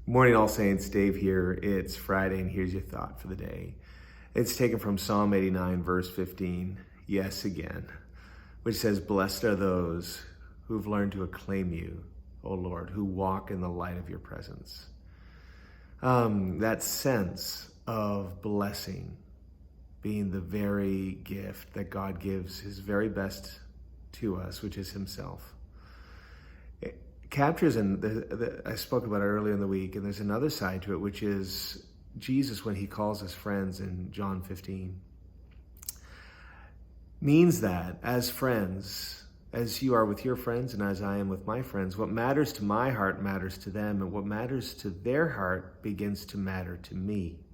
Morning, All Saints. Dave here. It's Friday, and here's your thought for the day. It's taken from Psalm 89, verse 15, yes again, which says, "Blessed are those who've learned to acclaim you, O Lord, who walk in the light of your presence." That sense of blessing being the very gift that God gives his very best to us, which is himself. It captures, and I spoke about it earlier in the week, and there's another side to it, which is Jesus when he calls us friends in John 15. Means that as friends, as you are with your friends and as I am with my friends, what matters to my heart matters to them, and what matters to their heart begins to matter to me.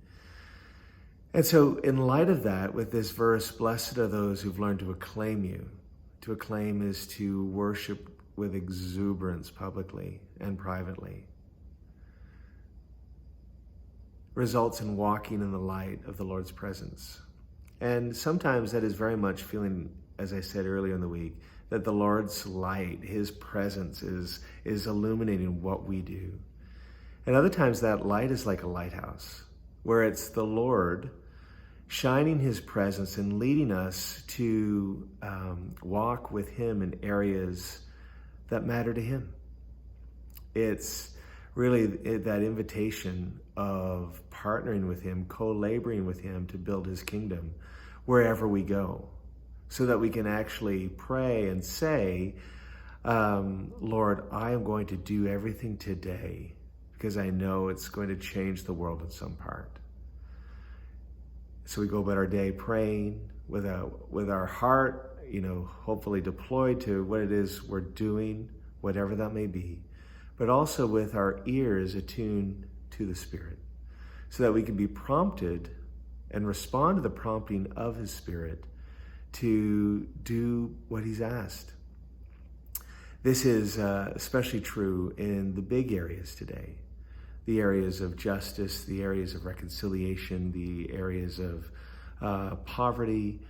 And so in light of that, with this verse, blessed are those who've learned to acclaim you. To acclaim is to worship with exuberance publicly and privately. Results in walking in the light of the Lord's presence. And sometimes that is very much feeling, as I said earlier in the week, that the Lord's light, his presence is illuminating what we do. And other times that light is like a lighthouse, where it's the Lord shining his presence and leading us to walk with him in areas that matter to him. It's really that invitation of partnering with him, co-laboring with him to build his kingdom wherever we go, so that we can actually pray and say, Lord, I am going to do everything today because I know it's going to change the world in some part. So we go about our day praying with our heart, hopefully deployed to what it is we're doing, whatever that may be, but also with our ears attuned to the Spirit, so that we can be prompted and respond to the prompting of his Spirit to do what he's asked. This is especially true in the big areas today. The areas of justice, the areas of reconciliation, the areas of poverty,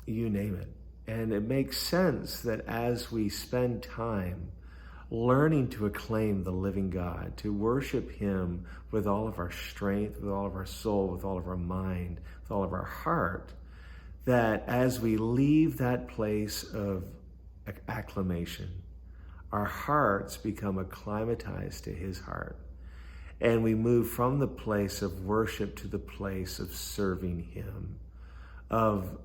you name it. And it makes sense that as we spend time learning to acclaim the living God, to worship him with all of our strength, with all of our soul, with all of our mind, with all of our heart, that as we leave that place of acclamation, our hearts become acclimatized to his heart. And we move from the place of worship to the place of serving him, of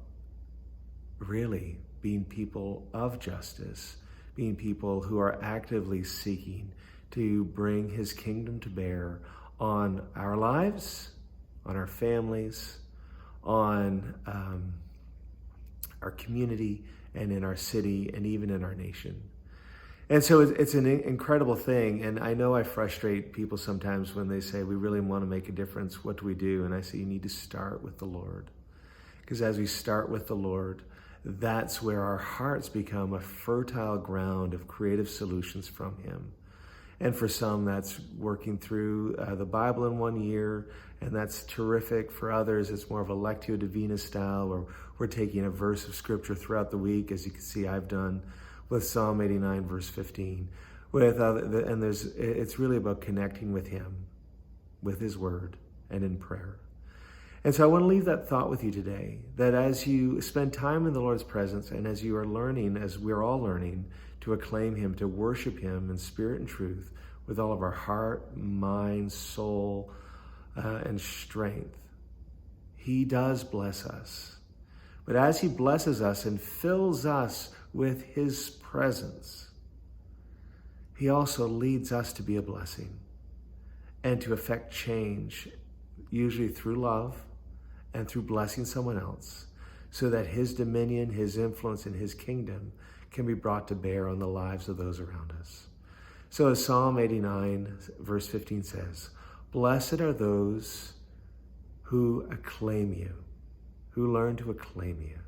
really being people of justice, being people who are actively seeking to bring his kingdom to bear on our lives, on our families, on our community, and in our city, and even in our nation. And so it's an incredible thing. And I know I frustrate people sometimes when they say, we really want to make a difference. What do we do? And I say, you need to start with the Lord. Because as we start with the Lord, that's where our hearts become a fertile ground of creative solutions from him. And for some, that's working through the Bible in 1 year, and that's terrific. For others, it's more of a Lectio Divina style, where we're taking a verse of scripture throughout the week, as you can see I've done with Psalm 89, verse 15. It's really about connecting with him, with his word, and in prayer. And so I want to leave that thought with you today, that as you spend time in the Lord's presence, and as you are learning, as we're all learning, to acclaim him, to worship him in spirit and truth, with all of our heart, mind, soul, and strength, he does bless us. But as he blesses us and fills us with his presence, he also leads us to be a blessing and to affect change, usually through love and through blessing someone else, so that his dominion, his influence, and his kingdom can be brought to bear on the lives of those around us. So as Psalm 89, verse 15 says, blessed are those who acclaim you, who learn to acclaim you,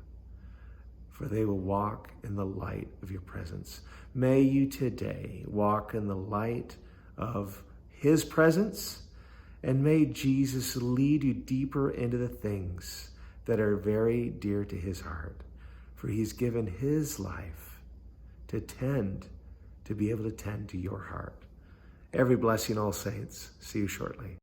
for they will walk in the light of your presence. May you today walk in the light of his presence, and may Jesus lead you deeper into the things that are very dear to his heart, for he's given his life to be able to tend to your heart. Every blessing, all saints. See you shortly.